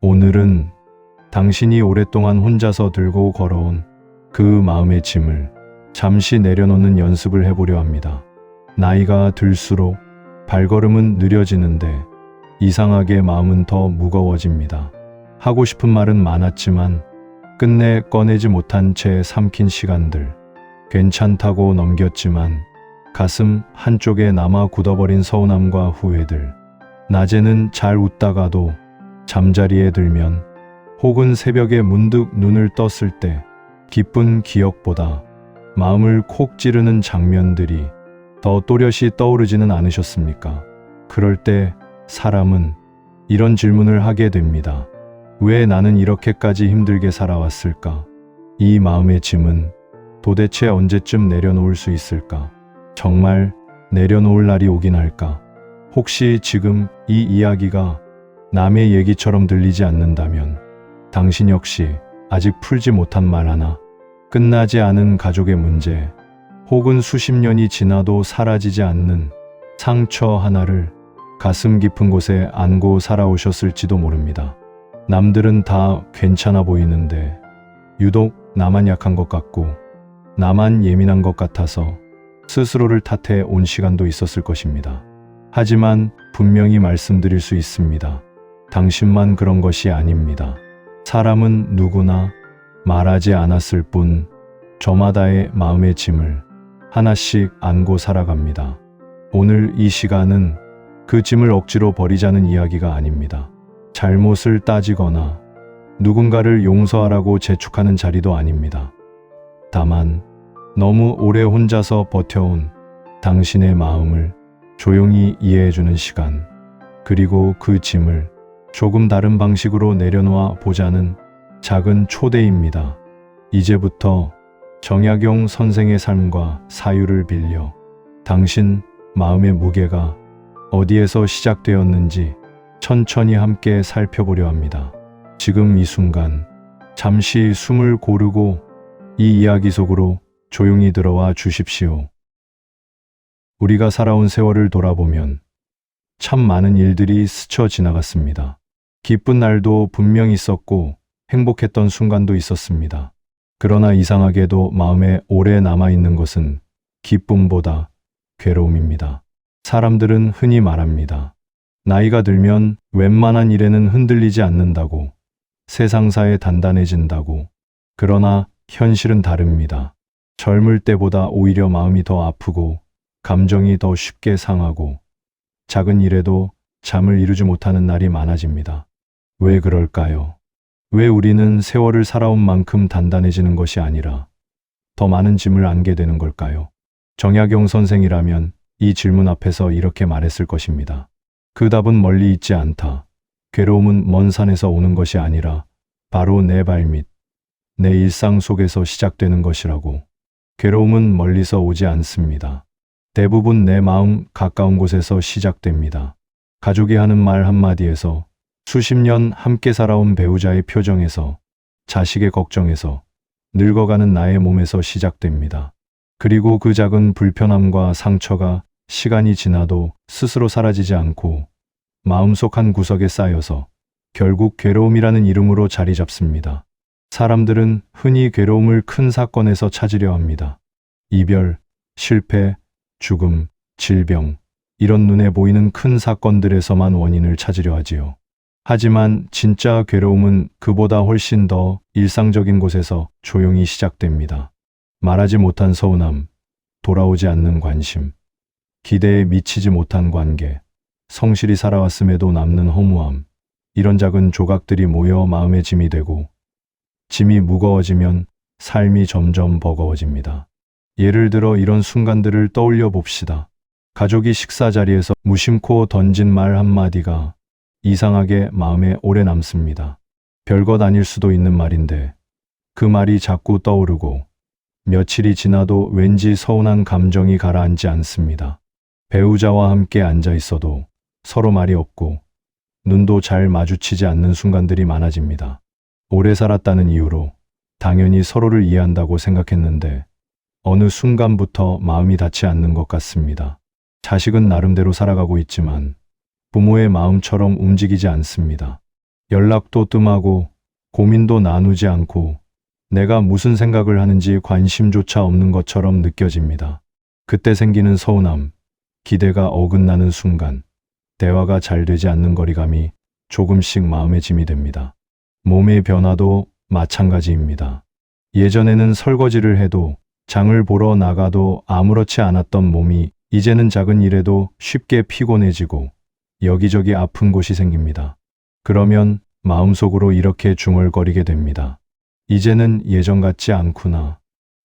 오늘은 당신이 오랫동안 혼자서 들고 걸어온 그 마음의 짐을 잠시 내려놓는 연습을 해보려 합니다. 나이가 들수록 발걸음은 느려지는데 이상하게 마음은 더 무거워집니다. 하고 싶은 말은 많았지만 끝내 꺼내지 못한 채 삼킨 시간들, 괜찮다고 넘겼지만 가슴 한쪽에 남아 굳어버린 서운함과 후회들, 낮에는 잘 웃다가도 잠자리에 들면 혹은 새벽에 문득 눈을 떴을 때 기쁜 기억보다 마음을 콕 찌르는 장면들이 더 또렷이 떠오르지는 않으셨습니까? 그럴 때 사람은 이런 질문을 하게 됩니다. 왜 나는 이렇게까지 힘들게 살아왔을까? 이 마음의 짐은 도대체 언제쯤 내려놓을 수 있을까? 정말 내려놓을 날이 오긴 할까? 혹시 지금 이 이야기가 남의 얘기처럼 들리지 않는다면 당신 역시 아직 풀지 못한 말 하나, 끝나지 않은 가족의 문제, 혹은 수십 년이 지나도 사라지지 않는 상처 하나를 가슴 깊은 곳에 안고 살아오셨을지도 모릅니다. 남들은 다 괜찮아 보이는데 유독 나만 약한 것 같고 나만 예민한 것 같아서 스스로를 탓해 온 시간도 있었을 것입니다. 하지만 분명히 말씀드릴 수 있습니다. 당신만 그런 것이 아닙니다. 사람은 누구나 말하지 않았을 뿐 저마다의 마음의 짐을 하나씩 안고 살아갑니다. 오늘 이 시간은 그 짐을 억지로 버리자는 이야기가 아닙니다. 잘못을 따지거나 누군가를 용서하라고 재촉하는 자리도 아닙니다. 다만 너무 오래 혼자서 버텨온 당신의 마음을 조용히 이해해주는 시간, 그리고 그 짐을 조금 다른 방식으로 내려놓아 보자는 작은 초대입니다. 이제부터 정약용 선생의 삶과 사유를 빌려 당신 마음의 무게가 어디에서 시작되었는지 천천히 함께 살펴보려 합니다. 지금 이 순간 잠시 숨을 고르고 이 이야기 속으로 조용히 들어와 주십시오. 우리가 살아온 세월을 돌아보면 참 많은 일들이 스쳐 지나갔습니다. 기쁜 날도 분명 있었고 행복했던 순간도 있었습니다. 그러나 이상하게도 마음에 오래 남아있는 것은 기쁨보다 괴로움입니다. 사람들은 흔히 말합니다. 나이가 들면 웬만한 일에는 흔들리지 않는다고, 세상사에 단단해진다고. 그러나 현실은 다릅니다. 젊을 때보다 오히려 마음이 더 아프고 감정이 더 쉽게 상하고 작은 일에도 잠을 이루지 못하는 날이 많아집니다. 왜 그럴까요? 왜 우리는 세월을 살아온 만큼 단단해지는 것이 아니라 더 많은 짐을 안게 되는 걸까요? 정약용 선생이라면 이 질문 앞에서 이렇게 말했을 것입니다. 그 답은 멀리 있지 않다. 괴로움은 먼 산에서 오는 것이 아니라 바로 내 발밑, 내 일상 속에서 시작되는 것이라고. 괴로움은 멀리서 오지 않습니다. 대부분 내 마음 가까운 곳에서 시작됩니다. 가족이 하는 말 한마디에서, 수십 년 함께 살아온 배우자의 표정에서, 자식의 걱정에서, 늙어가는 나의 몸에서 시작됩니다. 그리고 그 작은 불편함과 상처가 시간이 지나도 스스로 사라지지 않고 마음속 한 구석에 쌓여서 결국 괴로움이라는 이름으로 자리 잡습니다. 사람들은 흔히 괴로움을 큰 사건에서 찾으려 합니다. 이별, 실패, 죽음, 질병, 이런 눈에 보이는 큰 사건들에서만 원인을 찾으려 하지요. 하지만 진짜 괴로움은 그보다 훨씬 더 일상적인 곳에서 조용히 시작됩니다. 말하지 못한 서운함, 돌아오지 않는 관심, 기대에 미치지 못한 관계, 성실히 살아왔음에도 남는 허무함, 이런 작은 조각들이 모여 마음의 짐이 되고, 짐이 무거워지면 삶이 점점 버거워집니다. 예를 들어 이런 순간들을 떠올려 봅시다. 가족이 식사 자리에서 무심코 던진 말 한마디가 이상하게 마음에 오래 남습니다. 별것 아닐 수도 있는 말인데 그 말이 자꾸 떠오르고 며칠이 지나도 왠지 서운한 감정이 가라앉지 않습니다. 배우자와 함께 앉아 있어도 서로 말이 없고 눈도 잘 마주치지 않는 순간들이 많아집니다. 오래 살았다는 이유로 당연히 서로를 이해한다고 생각했는데 어느 순간부터 마음이 닿지 않는 것 같습니다. 자식은 나름대로 살아가고 있지만 부모의 마음처럼 움직이지 않습니다. 연락도 뜸하고 고민도 나누지 않고 내가 무슨 생각을 하는지 관심조차 없는 것처럼 느껴집니다. 그때 생기는 서운함, 기대가 어긋나는 순간, 대화가 잘 되지 않는 거리감이 조금씩 마음의 짐이 됩니다. 몸의 변화도 마찬가지입니다. 예전에는 설거지를 해도 장을 보러 나가도 아무렇지 않았던 몸이 이제는 작은 일에도 쉽게 피곤해지고 여기저기 아픈 곳이 생깁니다. 그러면 마음속으로 이렇게 중얼거리게 됩니다. 이제는 예전 같지 않구나.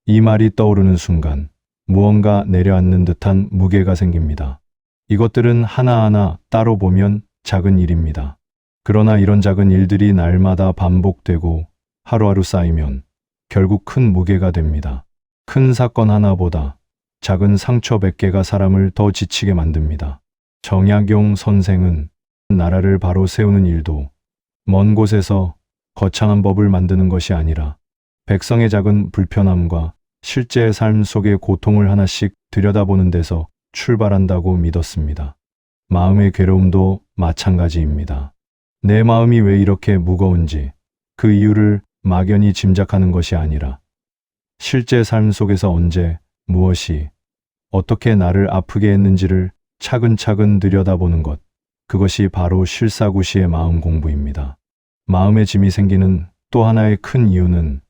이 말이 떠오르는 순간 무언가 내려앉는 듯한 무게가 생깁니다. 이것들은 하나하나 따로 보면 작은 일입니다. 그러나 이런 작은 일들이 날마다 반복되고 하루하루 쌓이면 결국 큰 무게가 됩니다. 큰 사건 하나보다 작은 상처 100개가 사람을 더 지치게 만듭니다. 정약용 선생은 나라를 바로 세우는 일도 먼 곳에서 거창한 법을 만드는 것이 아니라 백성의 작은 불편함과 실제 삶 속의 고통을 하나씩 들여다보는 데서 출발한다고 믿었습니다. 마음의 괴로움도 마찬가지입니다. 내 마음이 왜 이렇게 무거운지 그 이유를 막연히 짐작하는 것이 아니라 실제 삶 속에서 언제, 무엇이, 어떻게 나를 아프게 했는지를 차근차근 들여다보는 것, 그것이 바로 실사구시의 마음 공부입니다. 마음의 짐이 생기는 또 하나의 큰 이유는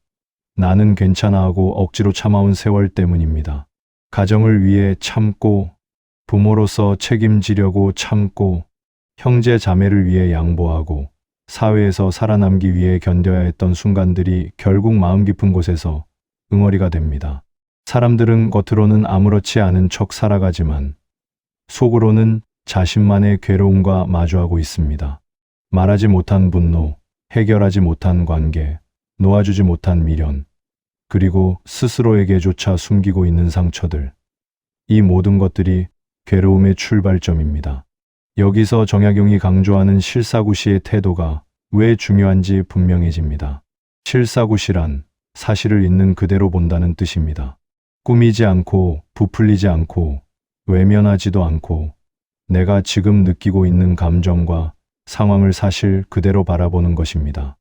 나는 괜찮아 하고 억지로 참아온 세월 때문입니다. 가정을 위해 참고, 부모로서 책임지려고 참고, 형제 자매를 위해 양보하고, 사회에서 살아남기 위해 견뎌야 했던 순간들이 결국 마음 깊은 곳에서 응어리가 됩니다. 사람들은 겉으로는 아무렇지 않은 척 살아가지만 속으로는 자신만의 괴로움과 마주하고 있습니다. 말하지 못한 분노, 해결하지 못한 관계, 놓아주지 못한 미련, 그리고 스스로에게조차 숨기고 있는 상처들. 이 모든 것들이 괴로움의 출발점입니다. 여기서 정약용이 강조하는 실사구시의 태도가 왜 중요한지 분명해집니다. 실사구시란 사실을 있는 그대로 본다는 뜻입니다. 꾸미지 않고 부풀리지 않고 외면하지도 않고 내가 지금 느끼고 있는 감정과 상황을 사실 그대로 바라보는 것입니다.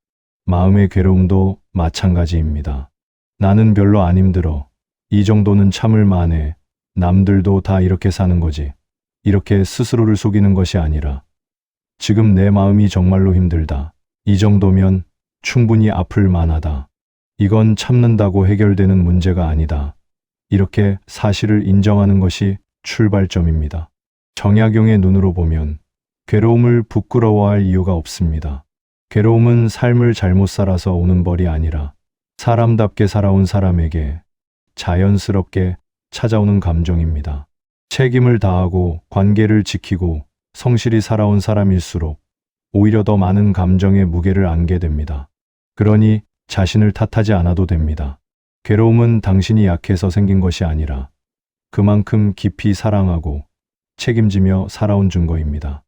마음의 괴로움도 마찬가지입니다. 나는 별로 안 힘들어. 이 정도는 참을 만해. 남들도 다 이렇게 사는 거지. 이렇게 스스로를 속이는 것이 아니라 지금 내 마음이 정말로 힘들다. 이 정도면 충분히 아플 만하다. 이건 참는다고 해결되는 문제가 아니다. 이렇게 사실을 인정하는 것이 출발점입니다. 정약용의 눈으로 보면 괴로움을 부끄러워할 이유가 없습니다. 괴로움은 삶을 잘못 살아서 오는 벌이 아니라 사람답게 살아온 사람에게 자연스럽게 찾아오는 감정입니다. 책임을 다하고 관계를 지키고 성실히 살아온 사람일수록 오히려 더 많은 감정의 무게를 안게 됩니다. 그러니 자신을 탓하지 않아도 됩니다. 괴로움은 당신이 약해서 생긴 것이 아니라 그만큼 깊이 사랑하고 책임지며 살아온 증거입니다.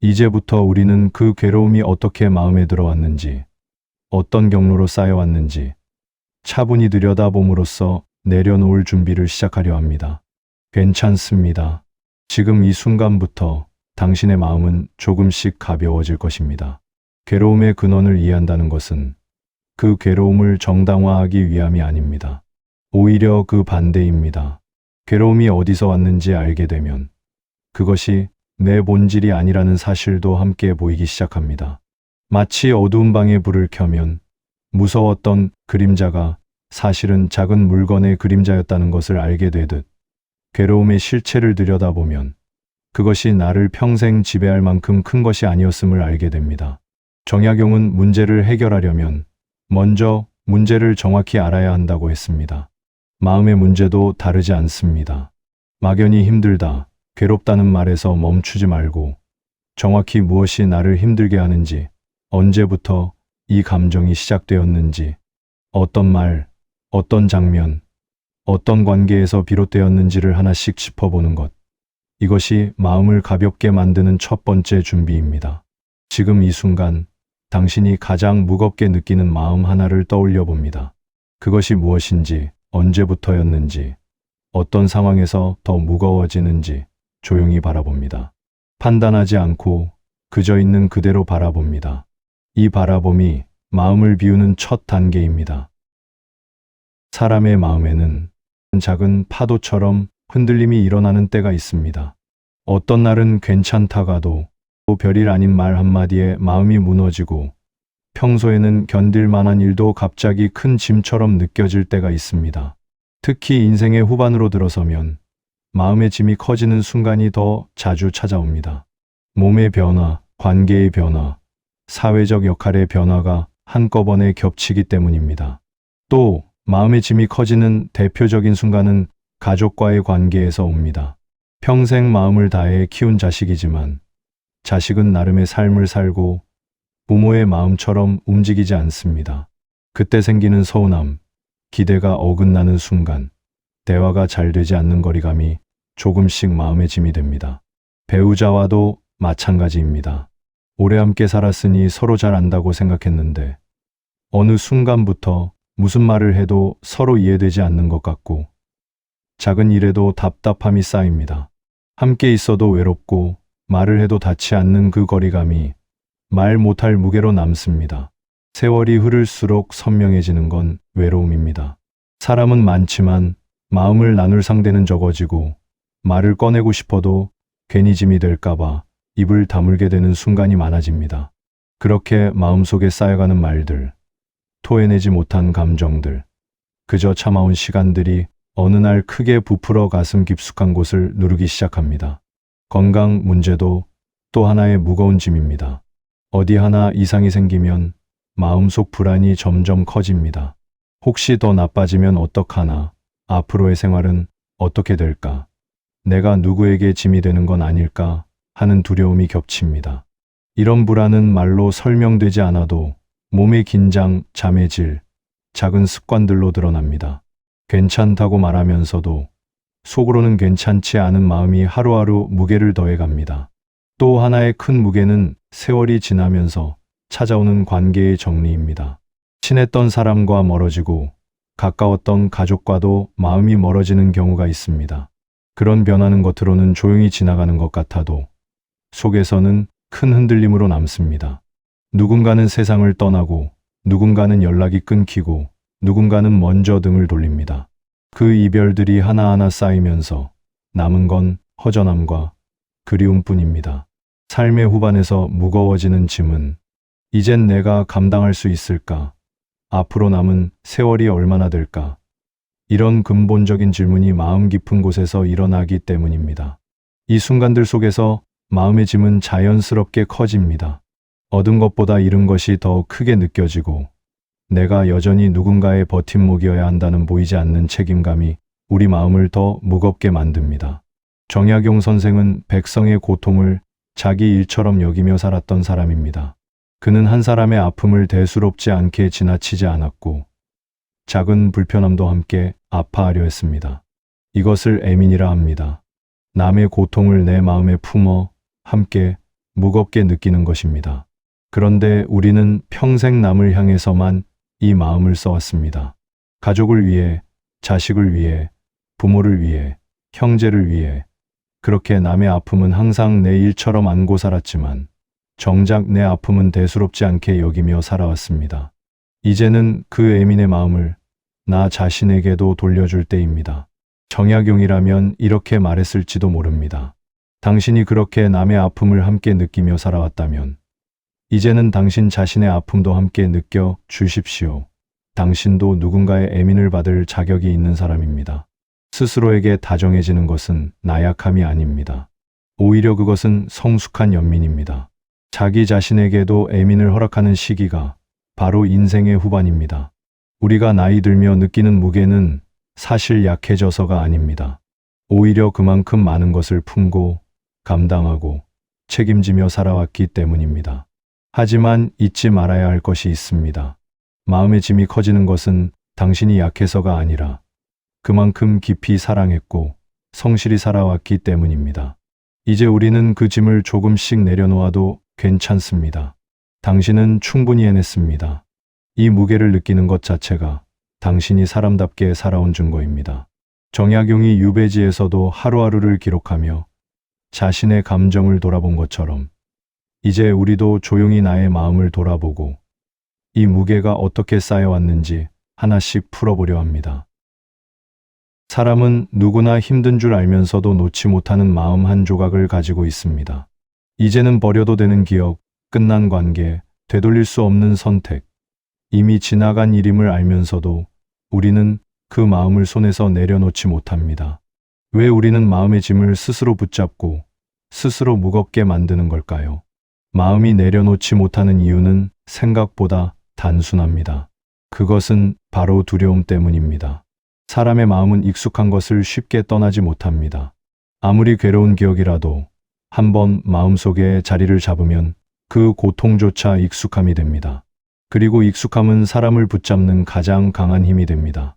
이제부터 우리는 그 괴로움이 어떻게 마음에 들어왔는지, 어떤 경로로 쌓여왔는지 차분히 들여다봄으로써 내려놓을 준비를 시작하려 합니다. 괜찮습니다. 지금 이 순간부터 당신의 마음은 조금씩 가벼워질 것입니다. 괴로움의 근원을 이해한다는 것은 그 괴로움을 정당화하기 위함이 아닙니다. 오히려 그 반대입니다. 괴로움이 어디서 왔는지 알게 되면 그것이 내 본질이 아니라는 사실도 함께 보이기 시작합니다. 마치 어두운 방에 불을 켜면 무서웠던 그림자가 사실은 작은 물건의 그림자였다는 것을 알게 되듯 괴로움의 실체를 들여다보면 그것이 나를 평생 지배할 만큼 큰 것이 아니었음을 알게 됩니다. 정약용은 문제를 해결하려면 먼저 문제를 정확히 알아야 한다고 했습니다. 마음의 문제도 다르지 않습니다. 막연히 힘들다, 괴롭다는 말에서 멈추지 말고 정확히 무엇이 나를 힘들게 하는지, 언제부터 이 감정이 시작되었는지, 어떤 말, 어떤 장면, 어떤 관계에서 비롯되었는지를 하나씩 짚어보는 것. 이것이 마음을 가볍게 만드는 첫 번째 준비입니다. 지금 이 순간 당신이 가장 무겁게 느끼는 마음 하나를 떠올려 봅니다. 그것이 무엇인지, 언제부터였는지, 어떤 상황에서 더 무거워지는지 조용히 바라봅니다. 판단하지 않고 그저 있는 그대로 바라봅니다. 이 바라봄이 마음을 비우는 첫 단계입니다. 사람의 마음에는 작은 파도처럼 흔들림이 일어나는 때가 있습니다. 어떤 날은 괜찮다가도 또 별일 아닌 말 한마디에 마음이 무너지고 평소에는 견딜 만한 일도 갑자기 큰 짐처럼 느껴질 때가 있습니다. 특히 인생의 후반으로 들어서면 마음의 짐이 커지는 순간이 더 자주 찾아옵니다. 몸의 변화, 관계의 변화, 사회적 역할의 변화가 한꺼번에 겹치기 때문입니다. 또 마음의 짐이 커지는 대표적인 순간은 가족과의 관계에서 옵니다. 평생 마음을 다해 키운 자식이지만 자식은 나름의 삶을 살고 부모의 마음처럼 움직이지 않습니다. 그때 생기는 서운함, 기대가 어긋나는 순간, 대화가 잘 되지 않는 거리감이 조금씩 마음의 짐이 됩니다. 배우자와도 마찬가지입니다. 오래 함께 살았으니 서로 잘 안다고 생각했는데 어느 순간부터 무슨 말을 해도 서로 이해되지 않는 것 같고 작은 일에도 답답함이 쌓입니다. 함께 있어도 외롭고 말을 해도 닿지 않는 그 거리감이 말 못할 무게로 남습니다. 세월이 흐를수록 선명해지는 건 외로움입니다. 사람은 많지만 마음을 나눌 상대는 적어지고 말을 꺼내고 싶어도 괜히 짐이 될까봐 입을 다물게 되는 순간이 많아집니다. 그렇게 마음속에 쌓여가는 말들, 토해내지 못한 감정들, 그저 참아온 시간들이 어느 날 크게 부풀어 가슴 깊숙한 곳을 누르기 시작합니다. 건강 문제도 또 하나의 무거운 짐입니다. 어디 하나 이상이 생기면 마음속 불안이 점점 커집니다. 혹시 더 나빠지면 어떡하나? 앞으로의 생활은 어떻게 될까? 내가 누구에게 짐이 되는 건 아닐까? 하는 두려움이 겹칩니다. 이런 불안은 말로 설명되지 않아도 몸의 긴장, 잠의 질, 작은 습관들로 드러납니다. 괜찮다고 말하면서도 속으로는 괜찮지 않은 마음이 하루하루 무게를 더해갑니다. 또 하나의 큰 무게는 세월이 지나면서 찾아오는 관계의 정리입니다. 친했던 사람과 멀어지고 가까웠던 가족과도 마음이 멀어지는 경우가 있습니다. 그런 변화는 겉으로는 조용히 지나가는 것 같아도 속에서는 큰 흔들림으로 남습니다. 누군가는 세상을 떠나고 누군가는 연락이 끊기고 누군가는 먼저 등을 돌립니다. 그 이별들이 하나하나 쌓이면서 남은 건 허전함과 그리움뿐입니다. 삶의 후반에서 무거워지는 짐은 이젠 내가 감당할 수 있을까? 앞으로 남은 세월이 얼마나 될까? 이런 근본적인 질문이 마음 깊은 곳에서 일어나기 때문입니다. 이 순간들 속에서 마음의 짐은 자연스럽게 커집니다. 얻은 것보다 잃은 것이 더 크게 느껴지고 내가 여전히 누군가의 버팀목이어야 한다는 보이지 않는 책임감이 우리 마음을 더 무겁게 만듭니다. 정약용 선생은 백성의 고통을 자기 일처럼 여기며 살았던 사람입니다. 그는 한 사람의 아픔을 대수롭지 않게 지나치지 않았고 작은 불편함도 함께 아파하려 했습니다. 이것을 애민이라 합니다. 남의 고통을 내 마음에 품어 함께 무겁게 느끼는 것입니다. 그런데 우리는 평생 남을 향해서만 이 마음을 써왔습니다. 가족을 위해, 자식을 위해, 부모를 위해, 형제를 위해 그렇게 남의 아픔은 항상 내 일처럼 안고 살았지만 정작 내 아픔은 대수롭지 않게 여기며 살아왔습니다. 이제는 그 애민의 마음을 나 자신에게도 돌려줄 때입니다. 정약용이라면 이렇게 말했을지도 모릅니다. 당신이 그렇게 남의 아픔을 함께 느끼며 살아왔다면 이제는 당신 자신의 아픔도 함께 느껴 주십시오. 당신도 누군가의 애민을 받을 자격이 있는 사람입니다. 스스로에게 다정해지는 것은 나약함이 아닙니다. 오히려 그것은 성숙한 연민입니다. 자기 자신에게도 애민을 허락하는 시기가 바로 인생의 후반입니다. 우리가 나이 들며 느끼는 무게는 사실 약해져서가 아닙니다. 오히려 그만큼 많은 것을 품고 감당하고 책임지며 살아왔기 때문입니다. 하지만 잊지 말아야 할 것이 있습니다. 마음의 짐이 커지는 것은 당신이 약해서가 아니라 그만큼 깊이 사랑했고 성실히 살아왔기 때문입니다. 이제 우리는 그 짐을 조금씩 내려놓아도 괜찮습니다. 당신은 충분히 해냈습니다. 이 무게를 느끼는 것 자체가 당신이 사람답게 살아온 증거입니다. 정약용이 유배지에서도 하루하루를 기록하며 자신의 감정을 돌아본 것처럼 이제 우리도 조용히 나의 마음을 돌아보고 이 무게가 어떻게 쌓여왔는지 하나씩 풀어보려 합니다. 사람은 누구나 힘든 줄 알면서도 놓지 못하는 마음 한 조각을 가지고 있습니다. 이제는 버려도 되는 기억, 끝난 관계, 되돌릴 수 없는 선택, 이미 지나간 일임을 알면서도 우리는 그 마음을 손에서 내려놓지 못합니다. 왜 우리는 마음의 짐을 스스로 붙잡고 스스로 무겁게 만드는 걸까요? 마음이 내려놓지 못하는 이유는 생각보다 단순합니다. 그것은 바로 두려움 때문입니다. 사람의 마음은 익숙한 것을 쉽게 떠나지 못합니다. 아무리 괴로운 기억이라도 한번 마음속에 자리를 잡으면 그 고통조차 익숙함이 됩니다. 그리고 익숙함은 사람을 붙잡는 가장 강한 힘이 됩니다.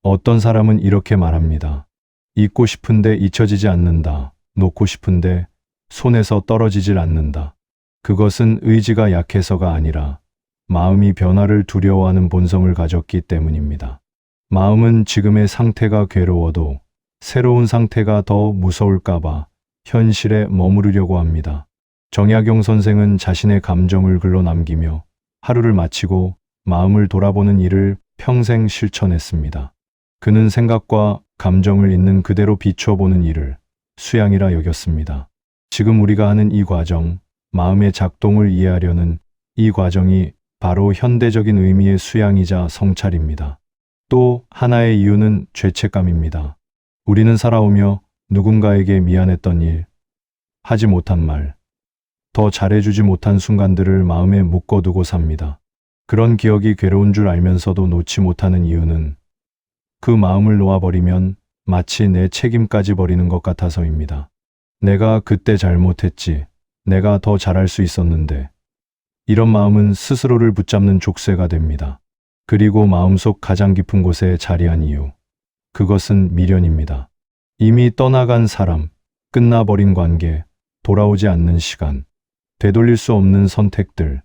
어떤 사람은 이렇게 말합니다. 잊고 싶은데 잊혀지지 않는다. 놓고 싶은데 손에서 떨어지질 않는다. 그것은 의지가 약해서가 아니라 마음이 변화를 두려워하는 본성을 가졌기 때문입니다. 마음은 지금의 상태가 괴로워도 새로운 상태가 더 무서울까봐 현실에 머무르려고 합니다. 정약용 선생은 자신의 감정을 글로 남기며 하루를 마치고 마음을 돌아보는 일을 평생 실천했습니다. 그는 생각과 감정을 있는 그대로 비춰보는 일을 수양이라 여겼습니다. 지금 우리가 하는 이 과정, 마음의 작동을 이해하려는 이 과정이 바로 현대적인 의미의 수양이자 성찰입니다. 또 하나의 이유는 죄책감입니다. 우리는 살아오며 누군가에게 미안했던 일, 하지 못한 말, 더 잘해주지 못한 순간들을 마음에 묶어두고 삽니다. 그런 기억이 괴로운 줄 알면서도 놓지 못하는 이유는 그 마음을 놓아버리면 마치 내 책임까지 버리는 것 같아서입니다. 내가 그때 잘못했지, 내가 더 잘할 수 있었는데, 이런 마음은 스스로를 붙잡는 족쇄가 됩니다. 그리고 마음속 가장 깊은 곳에 자리한 이유, 그것은 미련입니다. 이미 떠나간 사람, 끝나버린 관계, 돌아오지 않는 시간, 되돌릴 수 없는 선택들.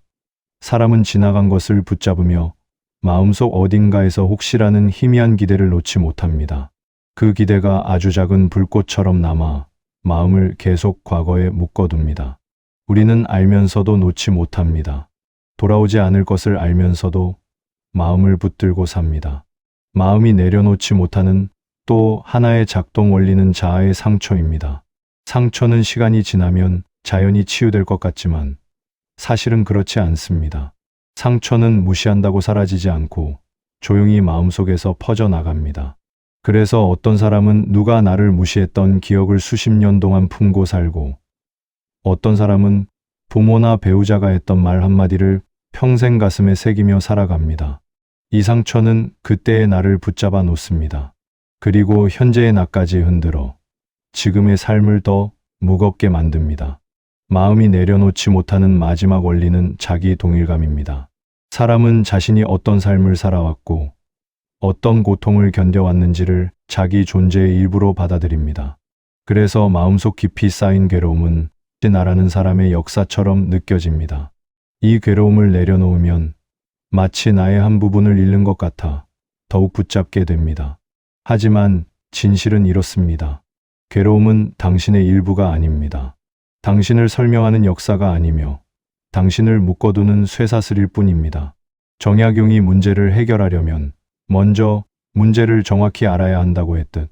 사람은 지나간 것을 붙잡으며 마음속 어딘가에서 혹시라는 희미한 기대를 놓지 못합니다. 그 기대가 아주 작은 불꽃처럼 남아 마음을 계속 과거에 묶어둡니다. 우리는 알면서도 놓지 못합니다. 돌아오지 않을 것을 알면서도 마음을 붙들고 삽니다. 마음이 내려놓지 못하는 또 하나의 작동 원리는 자아의 상처입니다. 상처는 시간이 지나면 자연히 치유될 것 같지만 사실은 그렇지 않습니다. 상처는 무시한다고 사라지지 않고 조용히 마음속에서 퍼져나갑니다. 그래서 어떤 사람은 누가 나를 무시했던 기억을 수십 년 동안 품고 살고, 어떤 사람은 부모나 배우자가 했던 말 한마디를 평생 가슴에 새기며 살아갑니다. 이 상처는 그때의 나를 붙잡아 놓습니다. 그리고 현재의 나까지 흔들어 지금의 삶을 더 무겁게 만듭니다. 마음이 내려놓지 못하는 마지막 원리는 자기 동일감입니다. 사람은 자신이 어떤 삶을 살아왔고 어떤 고통을 견뎌왔는지를 자기 존재의 일부로 받아들입니다. 그래서 마음속 깊이 쌓인 괴로움은 나라는 사람의 역사처럼 느껴집니다. 이 괴로움을 내려놓으면 마치 나의 한 부분을 잃는 것 같아 더욱 붙잡게 됩니다. 하지만 진실은 이렇습니다. 괴로움은 당신의 일부가 아닙니다. 당신을 설명하는 역사가 아니며 당신을 묶어두는 쇠사슬일 뿐입니다. 정약용이 문제를 해결하려면 먼저 문제를 정확히 알아야 한다고 했듯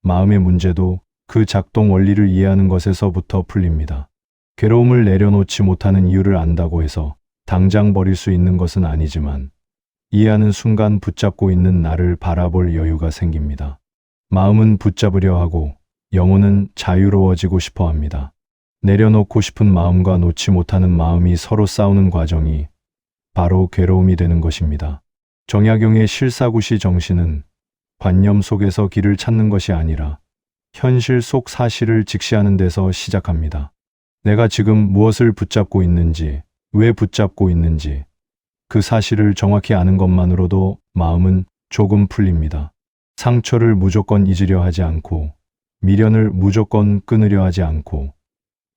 마음의 문제도 그 작동 원리를 이해하는 것에서부터 풀립니다. 괴로움을 내려놓지 못하는 이유를 안다고 해서 당장 버릴 수 있는 것은 아니지만 이해하는 순간 붙잡고 있는 나를 바라볼 여유가 생깁니다. 마음은 붙잡으려 하고 영혼은 자유로워지고 싶어 합니다. 내려놓고 싶은 마음과 놓지 못하는 마음이 서로 싸우는 과정이 바로 괴로움이 되는 것입니다. 정약용의 실사구시 정신은 관념 속에서 길을 찾는 것이 아니라 현실 속 사실을 직시하는 데서 시작합니다. 내가 지금 무엇을 붙잡고 있는지, 왜 붙잡고 있는지, 그 사실을 정확히 아는 것만으로도 마음은 조금 풀립니다. 상처를 무조건 잊으려 하지 않고, 미련을 무조건 끊으려 하지 않고,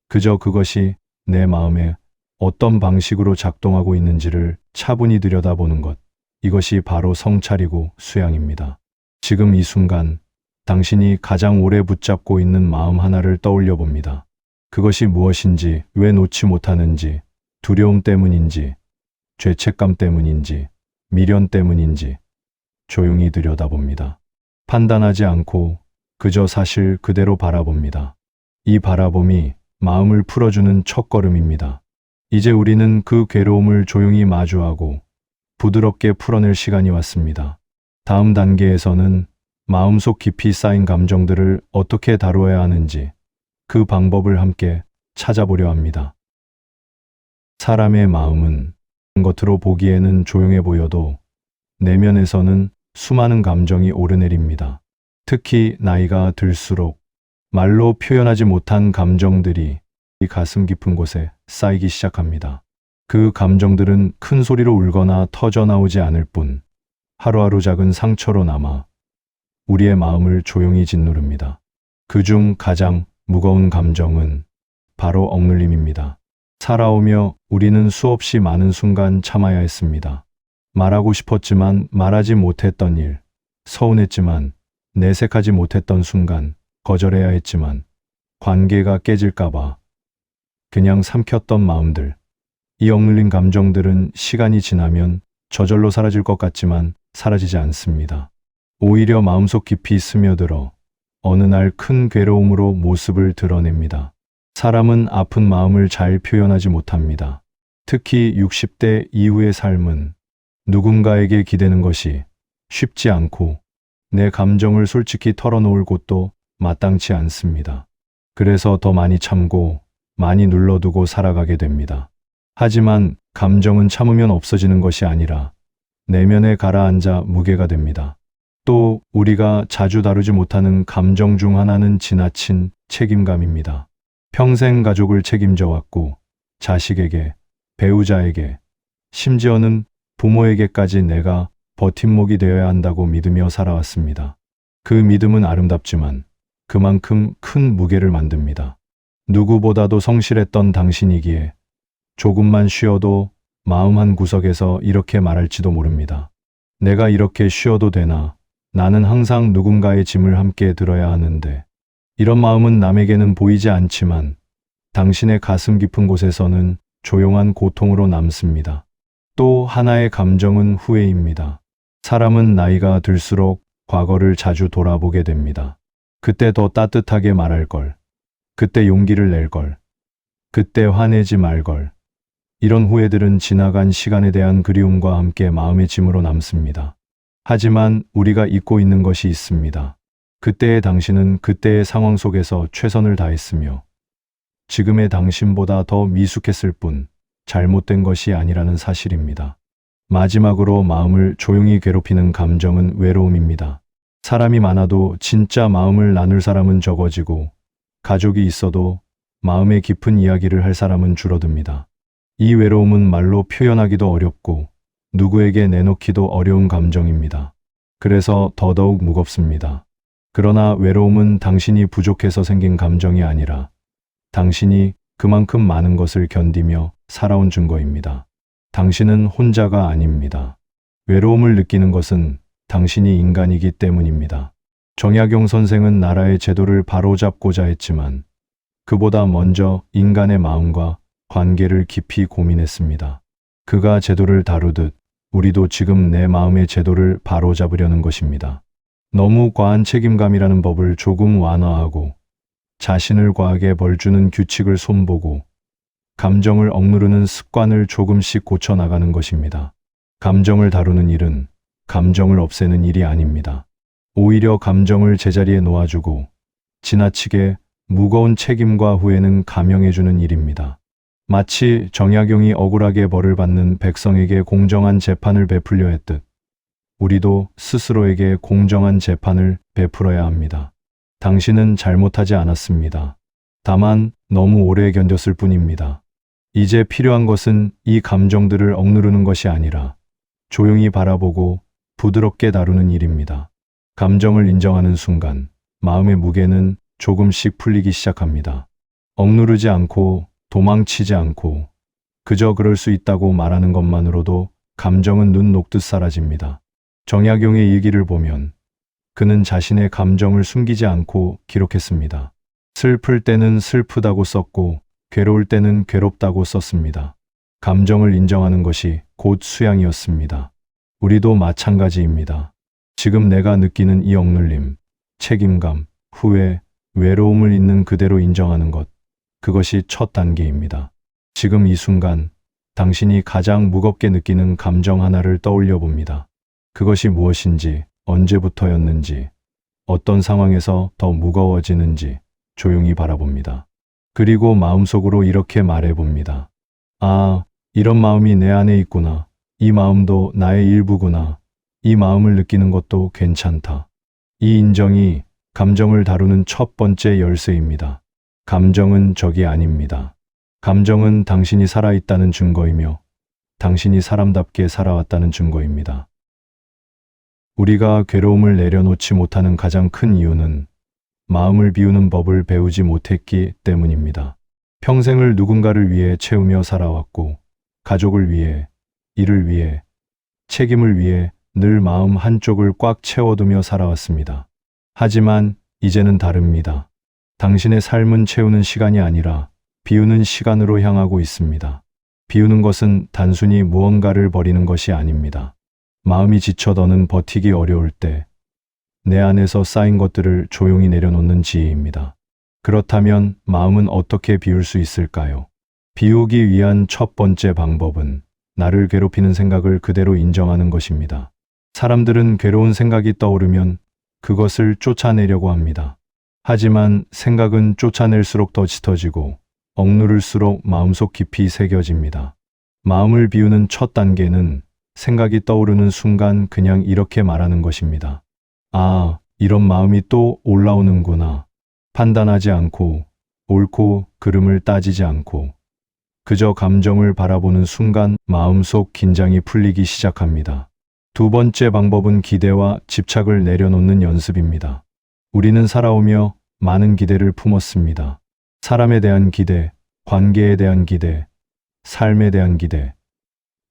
그저 그것이 내 마음에 어떤 방식으로 작동하고 있는지를 차분히 들여다보는 것, 이것이 바로 성찰이고 수양입니다. 지금 이 순간 당신이 가장 오래 붙잡고 있는 마음 하나를 떠올려 봅니다. 그것이 무엇인지, 왜 놓지 못하는지, 두려움 때문인지, 죄책감 때문인지, 미련 때문인지 조용히 들여다봅니다. 판단하지 않고 그저 사실 그대로 바라봅니다. 이 바라봄이 마음을 풀어주는 첫걸음입니다. 이제 우리는 그 괴로움을 조용히 마주하고 부드럽게 풀어낼 시간이 왔습니다. 다음 단계에서는 마음속 깊이 쌓인 감정들을 어떻게 다루어야 하는지 그 방법을 함께 찾아보려 합니다. 사람의 마음은 겉으로 보기에는 조용해 보여도 내면에서는 수많은 감정이 오르내립니다. 특히 나이가 들수록 말로 표현하지 못한 감정들이 이 가슴 깊은 곳에 쌓이기 시작합니다. 그 감정들은 큰 소리로 울거나 터져나오지 않을 뿐 하루하루 작은 상처로 남아 우리의 마음을 조용히 짓누릅니다. 그중 가장 무거운 감정은 바로 억눌림입니다. 살아오며 우리는 수없이 많은 순간 참아야 했습니다. 말하고 싶었지만 말하지 못했던 일, 서운했지만 내색하지 못했던 순간, 거절해야 했지만 관계가 깨질까봐 그냥 삼켰던 마음들. 이 억눌린 감정들은 시간이 지나면 저절로 사라질 것 같지만 사라지지 않습니다. 오히려 마음속 깊이 스며들어 어느 날 큰 괴로움으로 모습을 드러냅니다. 사람은 아픈 마음을 잘 표현하지 못합니다. 특히 60대 이후의 삶은 누군가에게 기대는 것이 쉽지 않고 내 감정을 솔직히 털어놓을 곳도 마땅치 않습니다. 그래서 더 많이 참고 많이 눌러두고 살아가게 됩니다. 하지만 감정은 참으면 없어지는 것이 아니라 내면에 가라앉아 무게가 됩니다. 또 우리가 자주 다루지 못하는 감정 중 하나는 지나친 책임감입니다. 평생 가족을 책임져 왔고 자식에게, 배우자에게, 심지어는 부모에게까지 내가 버팀목이 되어야 한다고 믿으며 살아왔습니다. 그 믿음은 아름답지만 그만큼 큰 무게를 만듭니다. 누구보다도 성실했던 당신이기에 조금만 쉬어도 마음 한 구석에서 이렇게 말할지도 모릅니다. 내가 이렇게 쉬어도 되나? 나는 항상 누군가의 짐을 함께 들어야 하는데. 이런 마음은 남에게는 보이지 않지만 당신의 가슴 깊은 곳에서는 조용한 고통으로 남습니다. 또 하나의 감정은 후회입니다. 사람은 나이가 들수록 과거를 자주 돌아보게 됩니다. 그때 더 따뜻하게 말할 걸, 그때 용기를 낼 걸, 그때 화내지 말 걸. 이런 후회들은 지나간 시간에 대한 그리움과 함께 마음의 짐으로 남습니다. 하지만 우리가 잊고 있는 것이 있습니다. 그때의 당신은 그때의 상황 속에서 최선을 다했으며 지금의 당신보다 더 미숙했을 뿐 잘못된 것이 아니라는 사실입니다. 마지막으로 마음을 조용히 괴롭히는 감정은 외로움입니다. 사람이 많아도 진짜 마음을 나눌 사람은 적어지고 가족이 있어도 마음의 깊은 이야기를 할 사람은 줄어듭니다. 이 외로움은 말로 표현하기도 어렵고 누구에게 내놓기도 어려운 감정입니다. 그래서 더더욱 무겁습니다. 그러나 외로움은 당신이 부족해서 생긴 감정이 아니라 당신이 그만큼 많은 것을 견디며 살아온 증거입니다. 당신은 혼자가 아닙니다. 외로움을 느끼는 것은 당신이 인간이기 때문입니다. 정약용 선생은 나라의 제도를 바로잡고자 했지만 그보다 먼저 인간의 마음과 관계를 깊이 고민했습니다. 그가 제도를 다루듯 우리도 지금 내 마음의 제도를 바로잡으려는 것입니다. 너무 과한 책임감이라는 법을 조금 완화하고 자신을 과하게 벌주는 규칙을 손보고 감정을 억누르는 습관을 조금씩 고쳐나가는 것입니다. 감정을 다루는 일은 감정을 없애는 일이 아닙니다. 오히려 감정을 제자리에 놓아주고 지나치게 무거운 책임과 후회는 감형해주는 일입니다. 마치 정약용이 억울하게 벌을 받는 백성에게 공정한 재판을 베풀려 했듯 우리도 스스로에게 공정한 재판을 베풀어야 합니다. 당신은 잘못하지 않았습니다. 다만 너무 오래 견뎠을 뿐입니다. 이제 필요한 것은 이 감정들을 억누르는 것이 아니라 조용히 바라보고 부드럽게 다루는 일입니다. 감정을 인정하는 순간 마음의 무게는 조금씩 풀리기 시작합니다. 억누르지 않고 도망치지 않고 그저 그럴 수 있다고 말하는 것만으로도 감정은 눈 녹듯 사라집니다. 정약용의 일기를 보면 그는 자신의 감정을 숨기지 않고 기록했습니다. 슬플 때는 슬프다고 썼고 괴로울 때는 괴롭다고 썼습니다. 감정을 인정하는 것이 곧 수양이었습니다. 우리도 마찬가지입니다. 지금 내가 느끼는 이 억눌림, 책임감, 후회, 외로움을 있는 그대로 인정하는 것, 그것이 첫 단계입니다. 지금 이 순간 당신이 가장 무겁게 느끼는 감정 하나를 떠올려 봅니다. 그것이 무엇인지, 언제부터였는지, 어떤 상황에서 더 무거워지는지 조용히 바라봅니다. 그리고 마음속으로 이렇게 말해 봅니다. 아, 이런 마음이 내 안에 있구나. 이 마음도 나의 일부구나. 이 마음을 느끼는 것도 괜찮다. 이 인정이 감정을 다루는 첫 번째 열쇠입니다. 감정은 적이 아닙니다. 감정은 당신이 살아있다는 증거이며 당신이 사람답게 살아왔다는 증거입니다. 우리가 괴로움을 내려놓지 못하는 가장 큰 이유는 마음을 비우는 법을 배우지 못했기 때문입니다. 평생을 누군가를 위해 채우며 살아왔고, 가족을 위해, 일을 위해, 책임을 위해 늘 마음 한쪽을 꽉 채워두며 살아왔습니다. 하지만 이제는 다릅니다. 당신의 삶은 채우는 시간이 아니라 비우는 시간으로 향하고 있습니다. 비우는 것은 단순히 무언가를 버리는 것이 아닙니다. 마음이 지쳐 더는 버티기 어려울 때 내 안에서 쌓인 것들을 조용히 내려놓는 지혜입니다. 그렇다면 마음은 어떻게 비울 수 있을까요? 비우기 위한 첫 번째 방법은 나를 괴롭히는 생각을 그대로 인정하는 것입니다. 사람들은 괴로운 생각이 떠오르면 그것을 쫓아내려고 합니다. 하지만 생각은 쫓아낼수록 더 짙어지고 억누를수록 마음속 깊이 새겨집니다. 마음을 비우는 첫 단계는 생각이 떠오르는 순간 그냥 이렇게 말하는 것입니다. 아, 이런 마음이 또 올라오는구나. 판단하지 않고, 옳고 그름을 따지지 않고, 그저 감정을 바라보는 순간 마음속 긴장이 풀리기 시작합니다. 두 번째 방법은 기대와 집착을 내려놓는 연습입니다. 우리는 살아오며 많은 기대를 품었습니다. 사람에 대한 기대, 관계에 대한 기대, 삶에 대한 기대.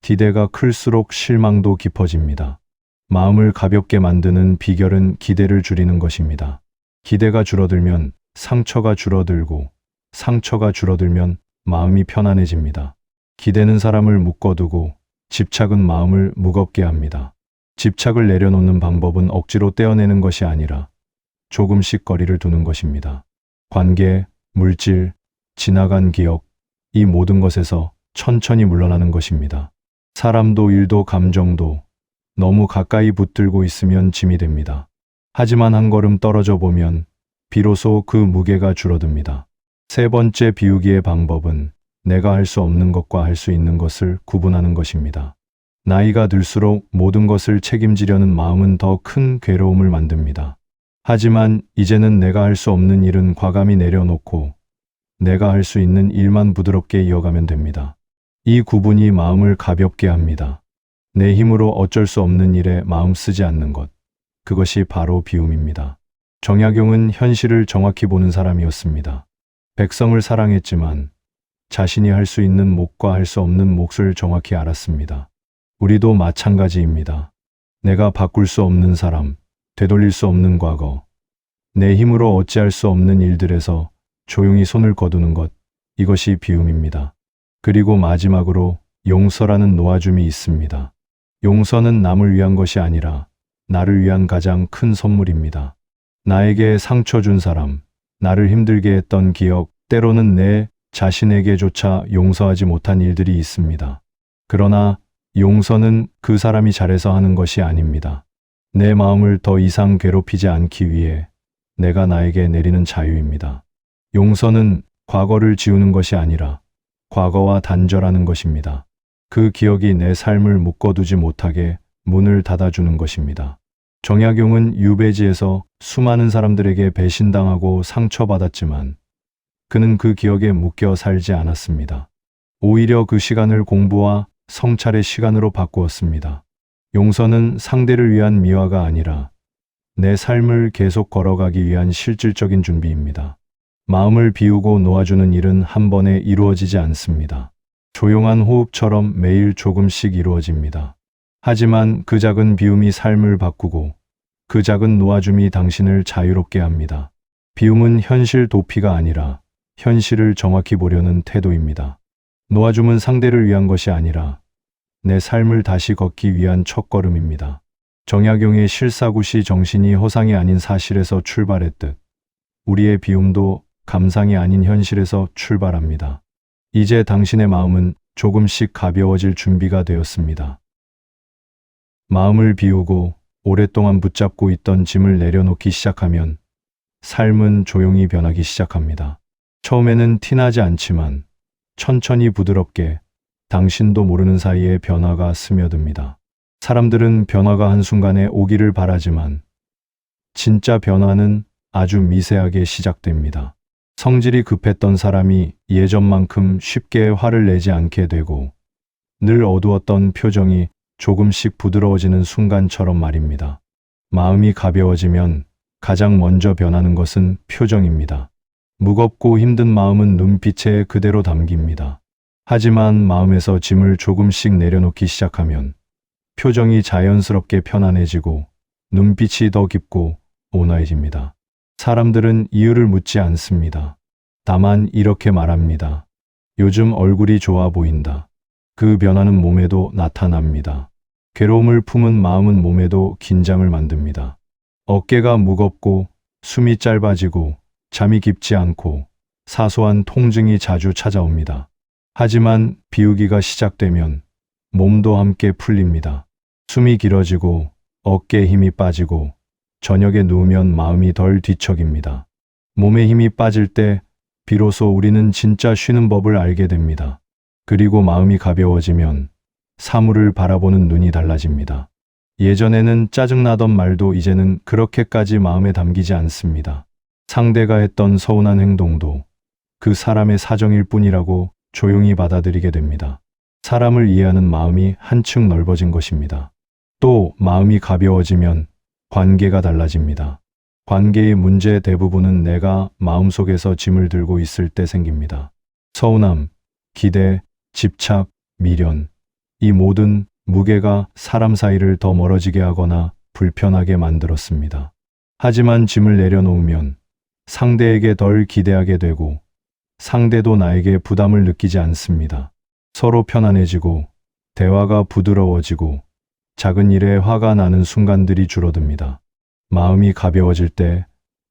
기대가 클수록 실망도 깊어집니다. 마음을 가볍게 만드는 비결은 기대를 줄이는 것입니다. 기대가 줄어들면 상처가 줄어들고, 상처가 줄어들면 마음이 편안해집니다. 기대는 사람을 묶어두고, 집착은 마음을 무겁게 합니다. 집착을 내려놓는 방법은 억지로 떼어내는 것이 아니라 조금씩 거리를 두는 것입니다. 관계, 물질, 지나간 기억, 이 모든 것에서 천천히 물러나는 것입니다. 사람도 일도 감정도 너무 가까이 붙들고 있으면 짐이 됩니다. 하지만 한 걸음 떨어져 보면 비로소 그 무게가 줄어듭니다. 세 번째 비우기의 방법은 내가 할 수 없는 것과 할 수 있는 것을 구분하는 것입니다. 나이가 들수록 모든 것을 책임지려는 마음은 더 큰 괴로움을 만듭니다. 하지만 이제는 내가 할 수 없는 일은 과감히 내려놓고 내가 할 수 있는 일만 부드럽게 이어가면 됩니다. 이 구분이 마음을 가볍게 합니다. 내 힘으로 어쩔 수 없는 일에 마음 쓰지 않는 것. 그것이 바로 비움입니다. 정약용은 현실을 정확히 보는 사람이었습니다. 백성을 사랑했지만 자신이 할 수 있는 몫과 할 수 없는 몫을 정확히 알았습니다. 우리도 마찬가지입니다. 내가 바꿀 수 없는 사람, 되돌릴 수 없는 과거, 내 힘으로 어찌할 수 없는 일들에서 조용히 손을 거두는 것, 이것이 비움입니다. 그리고 마지막으로 용서라는 놓아줌이 있습니다. 용서는 남을 위한 것이 아니라 나를 위한 가장 큰 선물입니다. 나에게 상처 준 사람, 나를 힘들게 했던 기억, 때로는 내 자신에게조차 용서하지 못한 일들이 있습니다. 그러나 용서는 그 사람이 잘해서 하는 것이 아닙니다. 내 마음을 더 이상 괴롭히지 않기 위해 내가 나에게 내리는 자유입니다. 용서는 과거를 지우는 것이 아니라 과거와 단절하는 것입니다. 그 기억이 내 삶을 묶어두지 못하게 문을 닫아주는 것입니다. 정약용은 유배지에서 수많은 사람들에게 배신당하고 상처받았지만 그는 그 기억에 묶여 살지 않았습니다. 오히려 그 시간을 공부와 성찰의 시간으로 바꾸었습니다. 용서는 상대를 위한 미화가 아니라 내 삶을 계속 걸어가기 위한 실질적인 준비입니다. 마음을 비우고 놓아주는 일은 한 번에 이루어지지 않습니다. 조용한 호흡처럼 매일 조금씩 이루어집니다. 하지만 그 작은 비움이 삶을 바꾸고 그 작은 놓아줌이 당신을 자유롭게 합니다. 비움은 현실 도피가 아니라 현실을 정확히 보려는 태도입니다. 놓아줌은 상대를 위한 것이 아니라 내 삶을 다시 걷기 위한 첫걸음입니다. 정약용의 실사구시 정신이 허상이 아닌 사실에서 출발했듯 우리의 비움도 감상이 아닌 현실에서 출발합니다. 이제 당신의 마음은 조금씩 가벼워질 준비가 되었습니다. 마음을 비우고 오랫동안 붙잡고 있던 짐을 내려놓기 시작하면 삶은 조용히 변하기 시작합니다. 처음에는 티나지 않지만 천천히 부드럽게 당신도 모르는 사이에 변화가 스며듭니다. 사람들은 변화가 한순간에 오기를 바라지만 진짜 변화는 아주 미세하게 시작됩니다. 성질이 급했던 사람이 예전만큼 쉽게 화를 내지 않게 되고 늘 어두웠던 표정이 조금씩 부드러워지는 순간처럼 말입니다. 마음이 가벼워지면 가장 먼저 변하는 것은 표정입니다. 무겁고 힘든 마음은 눈빛에 그대로 담깁니다. 하지만 마음에서 짐을 조금씩 내려놓기 시작하면 표정이 자연스럽게 편안해지고 눈빛이 더 깊고 온화해집니다. 사람들은 이유를 묻지 않습니다. 다만 이렇게 말합니다. 요즘 얼굴이 좋아 보인다. 그 변화는 몸에도 나타납니다. 괴로움을 품은 마음은 몸에도 긴장을 만듭니다. 어깨가 무겁고 숨이 짧아지고 잠이 깊지 않고 사소한 통증이 자주 찾아옵니다. 하지만 비우기가 시작되면 몸도 함께 풀립니다. 숨이 길어지고 어깨에 힘이 빠지고 저녁에 누우면 마음이 덜 뒤척입니다. 몸에 힘이 빠질 때 비로소 우리는 진짜 쉬는 법을 알게 됩니다. 그리고 마음이 가벼워지면 사물을 바라보는 눈이 달라집니다. 예전에는 짜증나던 말도 이제는 그렇게까지 마음에 담기지 않습니다. 상대가 했던 서운한 행동도 그 사람의 사정일 뿐이라고 조용히 받아들이게 됩니다. 사람을 이해하는 마음이 한층 넓어진 것입니다. 또 마음이 가벼워지면 관계가 달라집니다. 관계의 문제 대부분은 내가 마음속에서 짐을 들고 있을 때 생깁니다. 서운함, 기대, 집착, 미련, 이 모든 무게가 사람 사이를 더 멀어지게 하거나 불편하게 만들었습니다. 하지만 짐을 내려놓으면 상대에게 덜 기대하게 되고 상대도 나에게 부담을 느끼지 않습니다. 서로 편안해지고 대화가 부드러워지고 작은 일에 화가 나는 순간들이 줄어듭니다. 마음이 가벼워질 때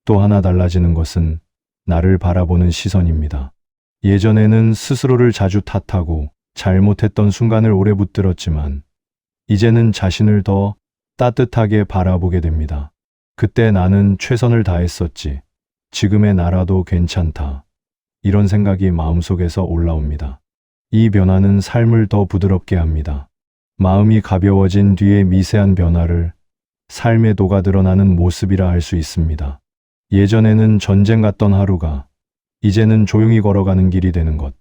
또 하나 달라지는 것은 나를 바라보는 시선입니다. 예전에는 스스로를 자주 탓하고 잘못했던 순간을 오래 붙들었지만 이제는 자신을 더 따뜻하게 바라보게 됩니다. 그때 나는 최선을 다했었지. 지금의 나라도 괜찮다. 이런 생각이 마음속에서 올라옵니다. 이 변화는 삶을 더 부드럽게 합니다. 마음이 가벼워진 뒤의 미세한 변화를 삶에 녹아 드러나는 모습이라 할 수 있습니다. 예전에는 전쟁 같던 하루가 이제는 조용히 걸어가는 길이 되는 것.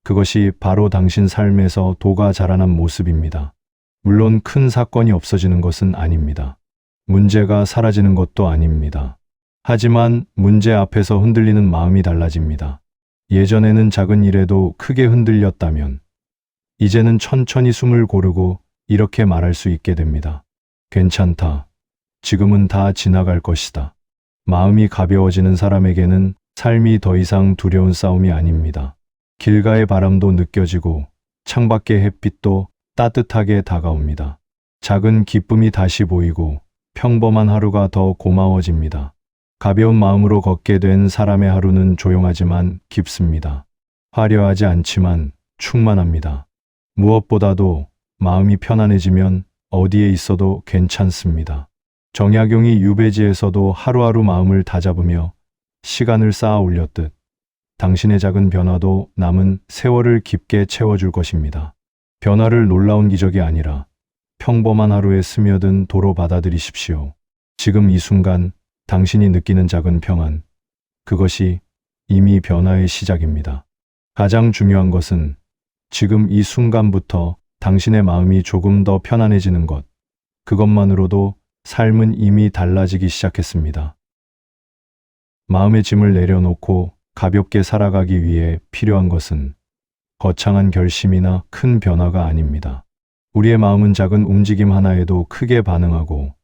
그것이 바로 당신 삶에서 도가 자라난 모습입니다. 물론 큰 사건이 없어지는 것은 아닙니다. 문제가 사라지는 것도 아닙니다. 하지만 문제 앞에서 흔들리는 마음이 달라집니다. 예전에는 작은 일에도 크게 흔들렸다면 이제는 천천히 숨을 고르고 이렇게 말할 수 있게 됩니다. 괜찮다. 지금은 다 지나갈 것이다. 마음이 가벼워지는 사람에게는 삶이 더 이상 두려운 싸움이 아닙니다. 길가의 바람도 느껴지고 창밖의 햇빛도 따뜻하게 다가옵니다. 작은 기쁨이 다시 보이고 평범한 하루가 더 고마워집니다. 가벼운 마음으로 걷게 된 사람의 하루는 조용하지만 깊습니다. 화려하지 않지만 충만합니다. 무엇보다도 마음이 편안해지면 어디에 있어도 괜찮습니다. 정약용이 유배지에서도 하루하루 마음을 다잡으며 시간을 쌓아 올렸듯 당신의 작은 변화도 남은 세월을 깊게 채워줄 것입니다. 변화를 놀라운 기적이 아니라 평범한 하루에 스며든 도로 받아들이십시오. 지금 이 순간 당신이 느끼는 작은 평안, 그것이 이미 변화의 시작입니다. 가장 중요한 것은 지금 이 순간부터 당신의 마음이 조금 더 편안해지는 것, 그것만으로도 삶은 이미 달라지기 시작했습니다. 마음의 짐을 내려놓고 가볍게 살아가기 위해 필요한 것은 거창한 결심이나 큰 변화가 아닙니다. 우리의 마음은 작은 움직임 하나에도 크게 반응하고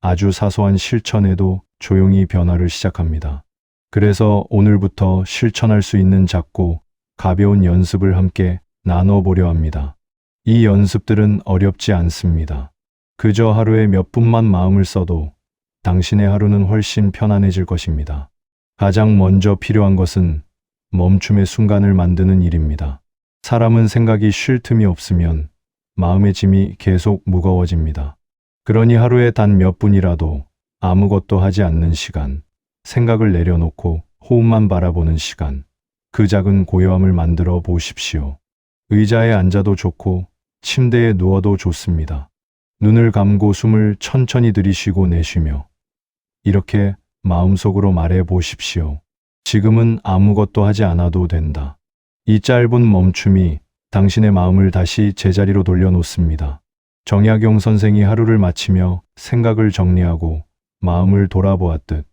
아주 사소한 실천에도 조용히 변화를 시작합니다. 그래서 오늘부터 실천할 수 있는 작고 가벼운 연습을 함께 나눠보려 합니다. 이 연습들은 어렵지 않습니다. 그저 하루에 몇 분만 마음을 써도 당신의 하루는 훨씬 편안해질 것입니다. 가장 먼저 필요한 것은 멈춤의 순간을 만드는 일입니다. 사람은 생각이 쉴 틈이 없으면 마음의 짐이 계속 무거워집니다. 그러니 하루에 단 몇 분이라도 아무것도 하지 않는 시간, 생각을 내려놓고 호흡만 바라보는 시간, 그 작은 고요함을 만들어 보십시오. 의자에 앉아도 좋고 침대에 누워도 좋습니다. 눈을 감고 숨을 천천히 들이쉬고 내쉬며 이렇게 마음속으로 말해 보십시오. 지금은 아무것도 하지 않아도 된다. 이 짧은 멈춤이 당신의 마음을 다시 제자리로 돌려놓습니다. 정약용 선생이 하루를 마치며 생각을 정리하고 마음을 돌아보았듯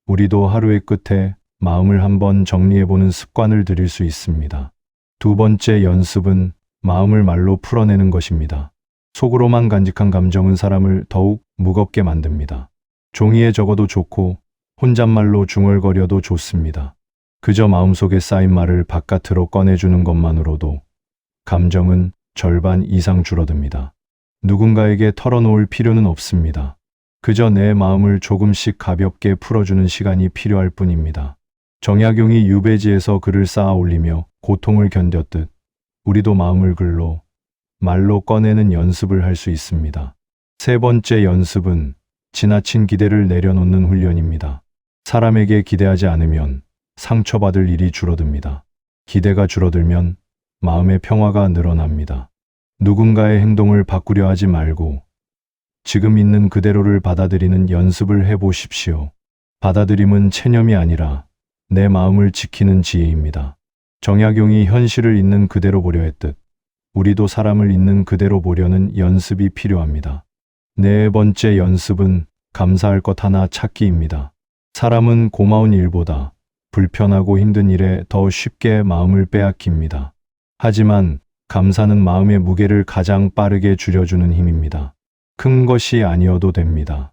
우리도 하루의 끝에 마음을 한번 정리해보는 습관을 들일 수 있습니다. 두 번째 연습은 마음을 말로 풀어내는 것입니다. 속으로만 간직한 감정은 사람을 더욱 무겁게 만듭니다. 종이에 적어도 좋고 혼잣말로 중얼거려도 좋습니다. 그저 마음속에 쌓인 말을 바깥으로 꺼내주는 것만으로도 감정은 절반 이상 줄어듭니다. 누군가에게 털어놓을 필요는 없습니다. 그저 내 마음을 조금씩 가볍게 풀어주는 시간이 필요할 뿐입니다. 정약용이 유배지에서 글을 쌓아 올리며 고통을 견뎠듯 우리도 마음을 글로, 말로 꺼내는 연습을 할 수 있습니다. 세 번째 연습은 지나친 기대를 내려놓는 훈련입니다. 사람에게 기대하지 않으면 상처받을 일이 줄어듭니다. 기대가 줄어들면 마음의 평화가 늘어납니다. 누군가의 행동을 바꾸려 하지 말고 지금 있는 그대로를 받아들이는 연습을 해보십시오. 받아들임은 체념이 아니라 내 마음을 지키는 지혜입니다. 정약용이 현실을 있는 그대로 보려 했듯 우리도 사람을 있는 그대로 보려는 연습이 필요합니다. 네 번째 연습은 감사할 것 하나 찾기입니다. 사람은 고마운 일보다 불편하고 힘든 일에 더 쉽게 마음을 빼앗깁니다. 하지만 감사는 마음의 무게를 가장 빠르게 줄여주는 힘입니다. 큰 것이 아니어도 됩니다.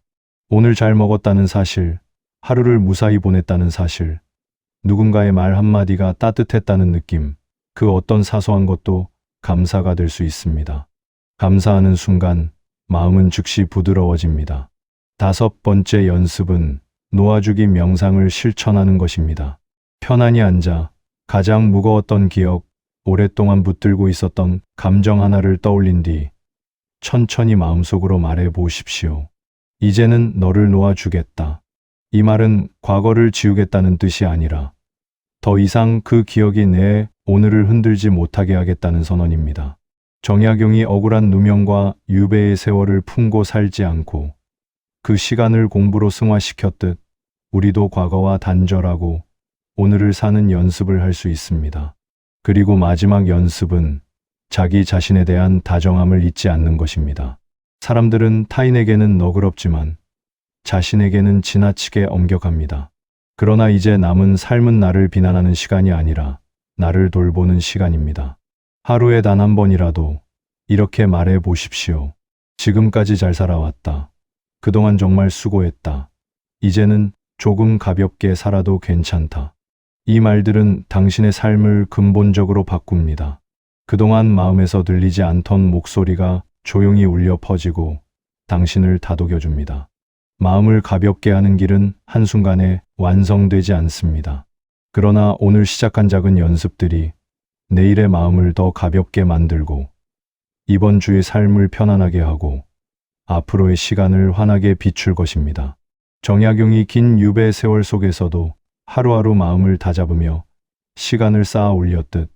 오늘 잘 먹었다는 사실, 하루를 무사히 보냈다는 사실, 누군가의 말 한마디가 따뜻했다는 느낌, 그 어떤 사소한 것도 감사가 될 수 있습니다. 감사하는 순간 마음은 즉시 부드러워집니다. 다섯 번째 연습은 놓아주기 명상을 실천하는 것입니다. 편안히 앉아 가장 무거웠던 기억, 오랫동안 붙들고 있었던 감정 하나를 떠올린 뒤 천천히 마음속으로 말해 보십시오. 이제는 너를 놓아주겠다. 이 말은 과거를 지우겠다는 뜻이 아니라 더 이상 그 기억이 내 오늘을 흔들지 못하게 하겠다는 선언입니다. 정약용이 억울한 누명과 유배의 세월을 품고 살지 않고 그 시간을 공부로 승화시켰듯 우리도 과거와 단절하고 오늘을 사는 연습을 할 수 있습니다. 그리고 마지막 연습은 자기 자신에 대한 다정함을 잊지 않는 것입니다. 사람들은 타인에게는 너그럽지만 자신에게는 지나치게 엄격합니다. 그러나 이제 남은 삶은 나를 비난하는 시간이 아니라 나를 돌보는 시간입니다. 하루에 단 한 번이라도 이렇게 말해 보십시오. 지금까지 잘 살아왔다. 그동안 정말 수고했다. 이제는 조금 가볍게 살아도 괜찮다. 이 말들은 당신의 삶을 근본적으로 바꿉니다. 그동안 마음에서 들리지 않던 목소리가 조용히 울려 퍼지고 당신을 다독여줍니다. 마음을 가볍게 하는 길은 한순간에 완성되지 않습니다. 그러나 오늘 시작한 작은 연습들이 내일의 마음을 더 가볍게 만들고 이번 주의 삶을 편안하게 하고 앞으로의 시간을 환하게 비출 것입니다. 정약용이 긴 유배 세월 속에서도 하루하루 마음을 다잡으며 시간을 쌓아 올렸듯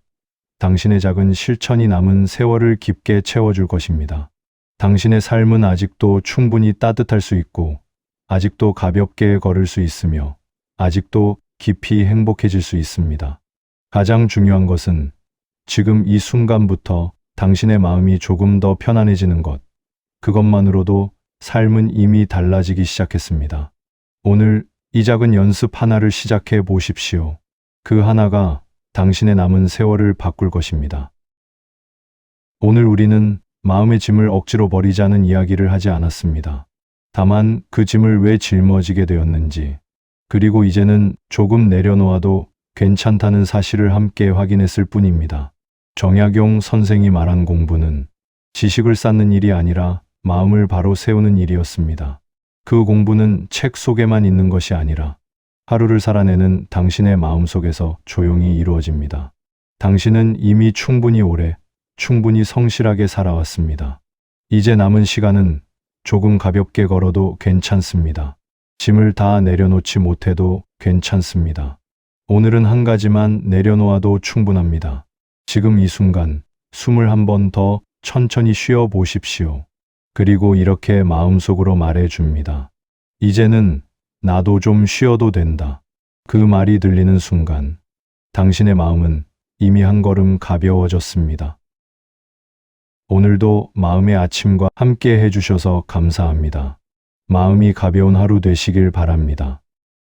당신의 작은 실천이 남은 세월을 깊게 채워줄 것입니다. 당신의 삶은 아직도 충분히 따뜻할 수 있고 아직도 가볍게 걸을 수 있으며 아직도 깊이 행복해질 수 있습니다. 가장 중요한 것은 지금 이 순간부터 당신의 마음이 조금 더 편안해지는 것, 그것만으로도 삶은 이미 달라지기 시작했습니다. 오늘 이 작은 연습 하나를 시작해 보십시오. 그 하나가 당신의 남은 세월을 바꿀 것입니다. 오늘 우리는 마음의 짐을 억지로 버리자는 이야기를 하지 않았습니다. 다만 그 짐을 왜 짊어지게 되었는지, 그리고 이제는 조금 내려놓아도 괜찮다는 사실을 함께 확인했을 뿐입니다. 정약용 선생이 말한 공부는 지식을 쌓는 일이 아니라 마음을 바로 세우는 일이었습니다. 그 공부는 책 속에만 있는 것이 아니라 하루를 살아내는 당신의 마음 속에서 조용히 이루어집니다. 당신은 이미 충분히 오래, 충분히 성실하게 살아왔습니다. 이제 남은 시간은 조금 가볍게 걸어도 괜찮습니다. 짐을 다 내려놓지 못해도 괜찮습니다. 오늘은 한 가지만 내려놓아도 충분합니다. 지금 이 순간 숨을 한 번 더 천천히 쉬어 보십시오. 그리고 이렇게 마음속으로 말해 줍니다. 이제는 나도 좀 쉬어도 된다. 그 말이 들리는 순간 당신의 마음은 이미 한 걸음 가벼워졌습니다. 오늘도 마음의 아침과 함께 해주셔서 감사합니다. 마음이 가벼운 하루 되시길 바랍니다.